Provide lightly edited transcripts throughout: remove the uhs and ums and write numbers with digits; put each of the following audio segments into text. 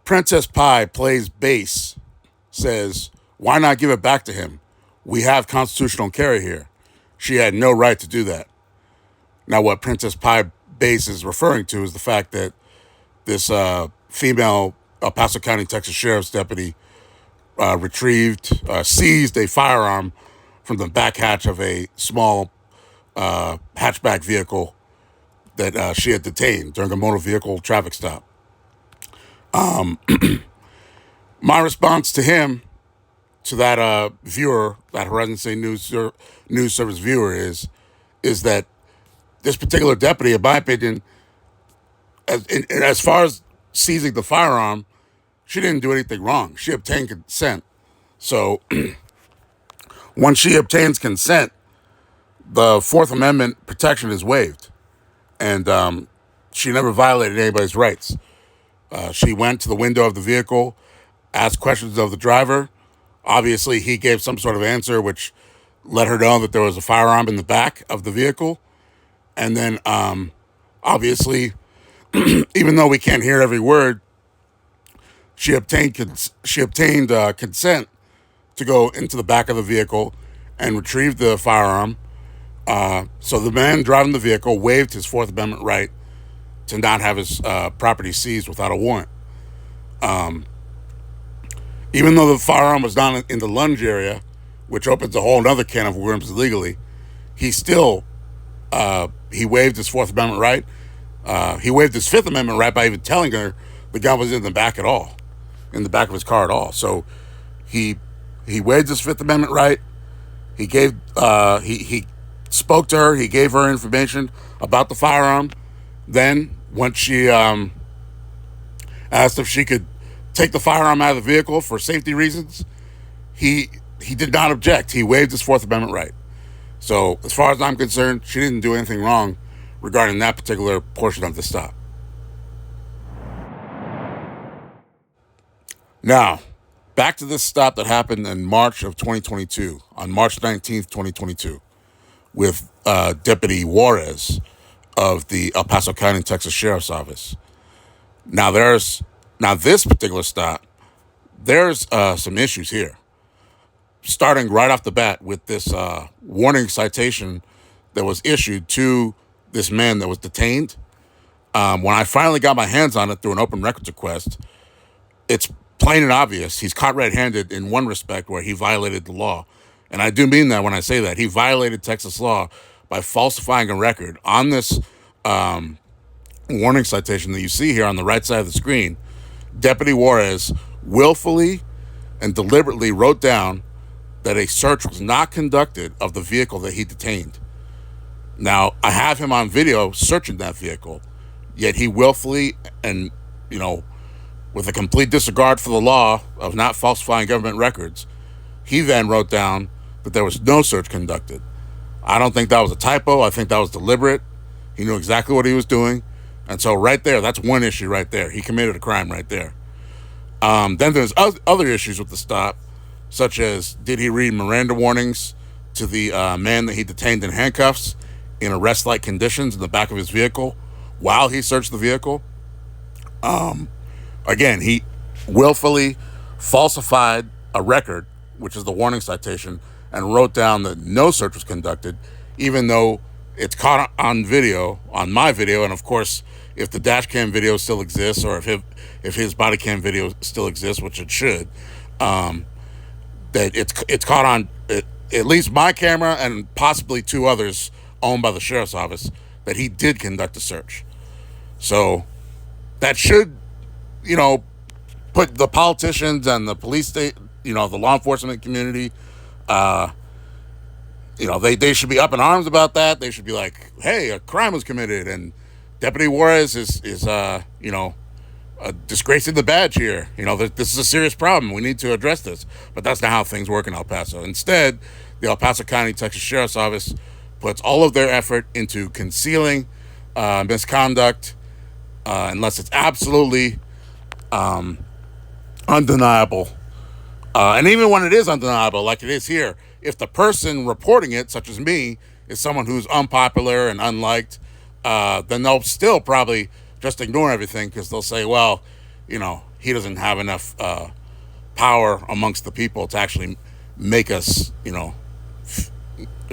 Princess Pie plays bass, says, why not give it back to him? We have constitutional carry here. She had no right to do that. Now, what Princess Pie bass is referring to is the fact that this female El Paso County, Texas Sheriff's deputy seized a firearm from the back hatch of a small hatchback vehicle that she had detained during a motor vehicle traffic stop. My response to him, to that viewer, that Horizon State News Service viewer, is that this particular deputy, in my opinion, as far as seizing the firearm, she didn't do anything wrong. She obtained consent. So once she obtains consent, the Fourth Amendment protection is waived. And she never violated anybody's rights. She went to the window of the vehicle, asked questions of the driver. Obviously, he gave some sort of answer which let her know that there was a firearm in the back of the vehicle. And then, obviously, even though we can't hear every word, she obtained consent to go into the back of the vehicle and retrieve the firearm. So the man driving the vehicle waived his Fourth Amendment right to not have his property seized without a warrant. Even though the firearm was not in the lunge area, which opens a whole other can of worms illegally, he still, he waived his Fourth Amendment right. He waived his Fifth Amendment right by even telling her the gun was in the back at all, in the back of his car at all. So he waived his Fifth Amendment right. He gave, he spoke to her. He gave her information about the firearm. Then, once she asked if she could take the firearm out of the vehicle for safety reasons, he did not object. He waived his Fourth Amendment right. So, as far as I'm concerned, she didn't do anything wrong regarding that particular portion of the stop. Now, back to this stop that happened in March of 2022, on March 19th, 2022, with Deputy Juarez of the El Paso County, Texas Sheriff's Office. Now, this particular stop, there's some issues here. Starting right off the bat with this warning citation that was issued to this man that was detained. When I finally got my hands on it through an open records request, it's plain and obvious he's caught red-handed in one respect where he violated the law. And I do mean that when I say that. He violated Texas law by falsifying a record. On this warning citation that you see here on the right side of the screen, Deputy Juarez willfully and deliberately wrote down that a search was not conducted of the vehicle that he detained. Now, I have him on video searching that vehicle, yet he willfully and, with a complete disregard for the law of not falsifying government records, he then wrote down that there was no search conducted. I don't think that was a typo. I think that was deliberate. He knew exactly what he was doing. And so right there, that's one issue right there. He committed a crime right there. Then there's other issues with the stop, such as, did he read Miranda warnings to the man that he detained in handcuffs in arrest-like conditions in the back of his vehicle while he searched the vehicle? Again, he willfully falsified a record, which is the warning citation, and wrote down that no search was conducted, even though it's caught on video, on my video, and of course, if the dash cam video still exists, or if his body cam video still exists, which it should, that it's caught on at least my camera and possibly two others owned by the sheriff's office, that he did conduct a search. So that should, put the politicians and the police state, the law enforcement community, they should be up in arms about that. They should be like, hey, a crime was committed, and Deputy Juarez is disgracing the badge here. This is a serious problem. We need to address this. But that's not how things work in El Paso. Instead, the El Paso County, Texas Sheriff's Office puts all of their effort into concealing misconduct unless it's absolutely undeniable. And even when it is undeniable, like it is here, if the person reporting it, such as me, is someone who's unpopular and unliked, then they'll still probably just ignore everything because they'll say, well, he doesn't have enough power amongst the people to actually make us,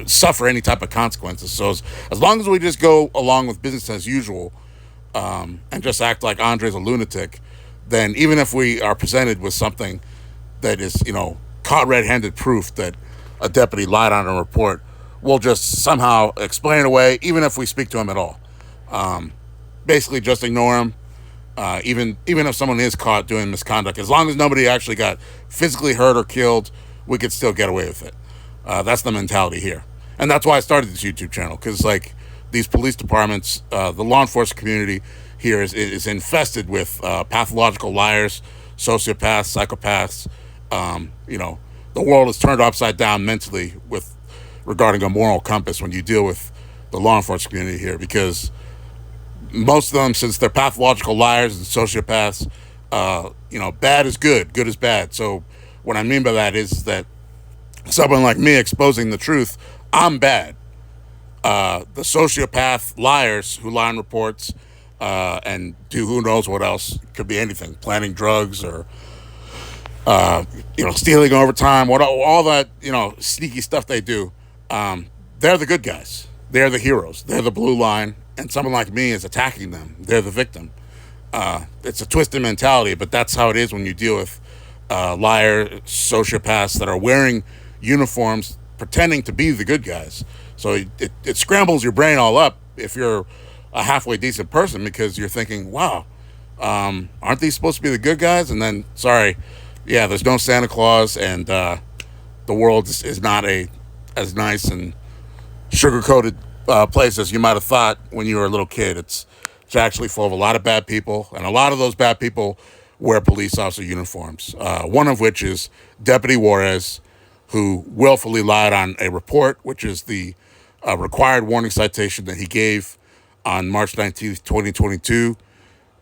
suffer any type of consequences. So as long as we just go along with business as usual, and just act like Andre's a lunatic, then even if we are presented with something that is, caught red-handed proof that a deputy lied on a report, we'll just somehow explain it away, even if we speak to him at all. Basically, just ignore him. Even if someone is caught doing misconduct, as long as nobody actually got physically hurt or killed, we could still get away with it. That's the mentality here. And that's why I started this YouTube channel, because these police departments, the law enforcement community here is infested with pathological liars, sociopaths, psychopaths. The world is turned upside down mentally regarding a moral compass when you deal with the law enforcement community here, because most of them, since they're pathological liars and sociopaths, bad is good, good is bad. So what I mean by that is that someone like me exposing the truth, I'm bad. The sociopath liars who lie on reports and do who knows what else, could be anything, planting drugs or stealing overtime, all that sneaky stuff they do. They're the good guys. They're the heroes. They're the blue line, and someone like me is attacking them. They're the victim. It's a twisted mentality, but that's how it is when you deal with liar sociopaths that are wearing uniforms pretending to be the good guys. So it scrambles your brain all up if you're a halfway decent person, because you're thinking, wow, aren't these supposed to be the good guys? And then, sorry, yeah, there's no Santa Claus, and the world is not as nice and sugar-coated place as you might have thought when you were a little kid. It's actually full of a lot of bad people, and a lot of those bad people wear police officer uniforms, one of which is Deputy Juarez, who willfully lied on a report, which is the required warning citation that he gave on March 19th, 2022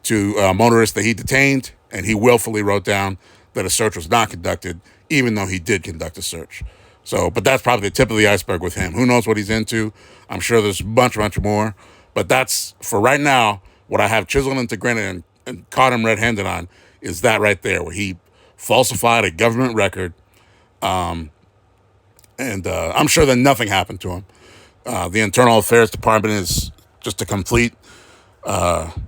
to a motorist that he detained, and he willfully wrote down that a search was not conducted, even though he did conduct a search. So, but that's probably the tip of the iceberg with him. Who knows what he's into? I'm sure there's much more, but that's, for right now, what I have chiseled into granite and caught him red-handed on is that right there, where he falsified a government record. I'm sure that nothing happened to him. The Internal Affairs Department is just a complete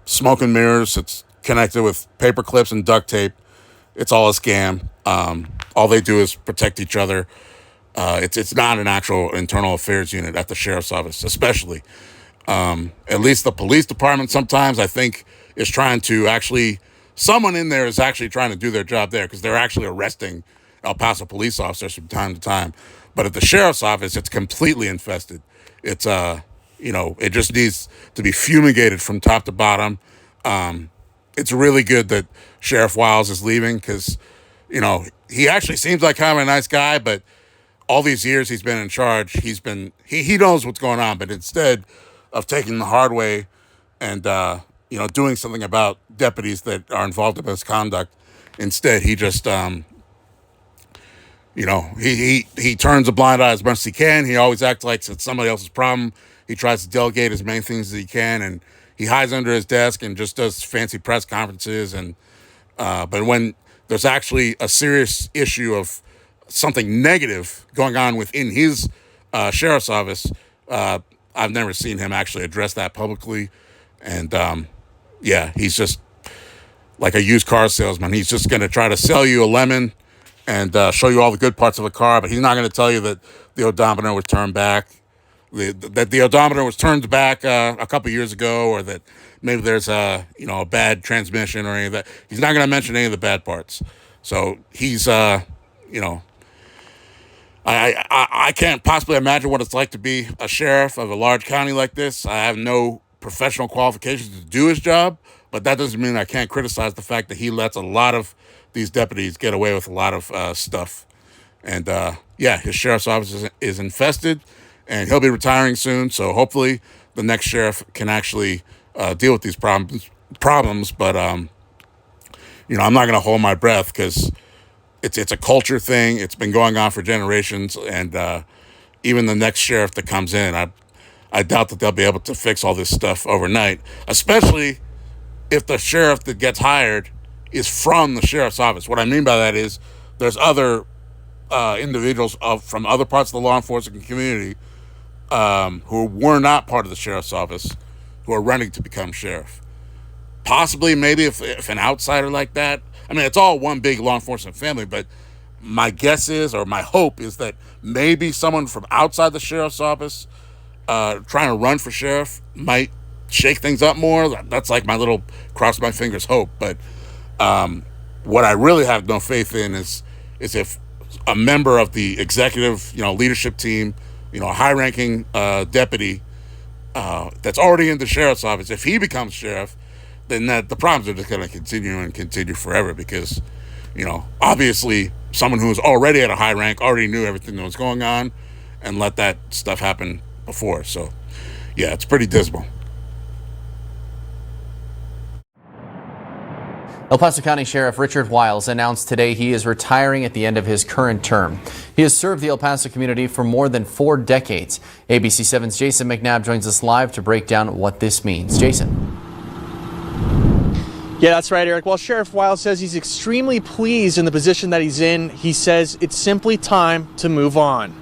smoke and mirrors. It's connected with paper clips and duct tape. It's all a scam. All they do is protect each other. It's not an actual internal affairs unit at the sheriff's office, especially. At least the police department sometimes, I think, is trying to actually, someone in there is actually trying to do their job there, because they're actually arresting El Paso police officers from time to time. But at the sheriff's office, it's completely infested. It's, it just needs to be fumigated from top to bottom. It's really good that Sheriff Wiles is leaving, because, he actually seems like kind of a nice guy, but all these years he's been in charge, he knows what's going on, but instead of taking the hard way and, doing something about deputies that are involved in misconduct, instead he just, he turns a blind eye as much as he can. He always acts like it's somebody else's problem. He tries to delegate as many things as he can, and he hides under his desk and just does fancy press conferences. And but when there's actually a serious issue of something negative going on within his sheriff's office, I've never seen him actually address that publicly. And he's just like a used car salesman. He's just going to try to sell you a lemon and show you all the good parts of a car, but he's not going to tell you that the odometer was turned back, that the odometer was turned back a couple years ago, or that maybe there's a bad transmission or any of that. He's not going to mention any of the bad parts. So he's I can't possibly imagine what it's like to be a sheriff of a large county like this. I have no professional qualifications to do his job, but that doesn't mean I can't criticize the fact that he lets a lot of these deputies get away with a lot of stuff. And his sheriff's office is infested, and he'll be retiring soon. So hopefully the next sheriff can actually deal with these problems. But I'm not going to hold my breath, because it's a culture thing. It's been going on for generations, and even the next sheriff that comes in, I doubt that they'll be able to fix all this stuff overnight, especially if the sheriff that gets hired is from the sheriff's office. What I mean by that is there's other individuals from other parts of the law enforcement community who were not part of the sheriff's office who are running to become sheriff. Possibly, maybe if an outsider like that, I mean, it's all one big law enforcement family, but my guess is, or my hope is, that maybe someone from outside the sheriff's office trying to run for sheriff might shake things up more. That's like my little cross my fingers hope. But what I really have no faith in is if a member of the executive, leadership team, a high-ranking deputy that's already in the sheriff's office, if he becomes sheriff, then the problems are just going to continue forever because, obviously someone who was already at a high rank already knew everything that was going on and let that stuff happen before. So, yeah, it's pretty dismal. El Paso County Sheriff Richard Wiles announced today he is retiring at the end of his current term. He has served the El Paso community for more than 4 decades. ABC 7's Jason McNabb joins us live to break down what this means. Jason. Yeah, that's right, Eric. Well, Sheriff Wiles says he's extremely pleased in the position that he's in. He says it's simply time to move on.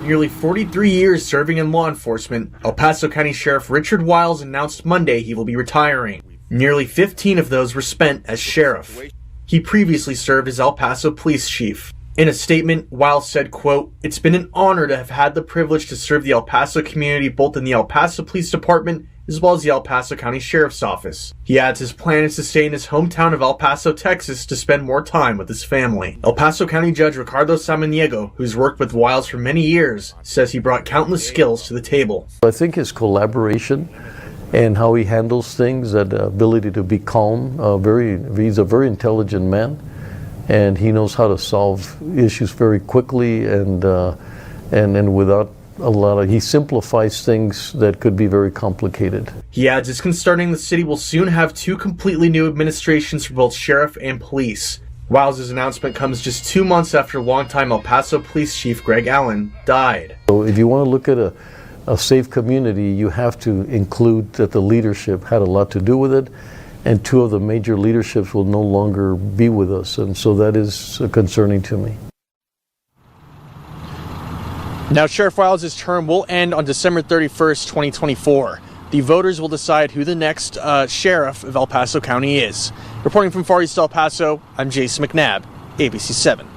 Nearly 43 years serving in law enforcement, El Paso County Sheriff Richard Wiles announced Monday he will be retiring. Nearly 15 of those were spent as sheriff. He previously served as El Paso Police Chief. In a statement, Wiles said, quote, "It's been an honor to have had the privilege to serve the El Paso community both in the El Paso Police Department as well as the El Paso County Sheriff's Office." He adds his plan is to stay in his hometown of El Paso, Texas to spend more time with his family. El Paso County Judge Ricardo Samaniego, who's worked with Wiles for many years, says he brought countless skills to the table. I think his collaboration and how he handles things, that ability to be calm, he's a very intelligent man, and he knows how to solve issues very quickly and without he simplifies things that could be very complicated. He adds his concerning the city will soon have 2 completely new administrations for both sheriff and police. Wiles' announcement comes just 2 months after longtime El Paso Police Chief Greg Allen died. So if you want to look at a safe community, you have to include that the leadership had a lot to do with it, and 2 of the major leaderships will no longer be with us, and so that is concerning to me. Now, Sheriff Wiles' term will end on December 31st, 2024. The voters will decide who the next sheriff of El Paso County is. Reporting from Far East El Paso, I'm Jason McNabb, ABC 7.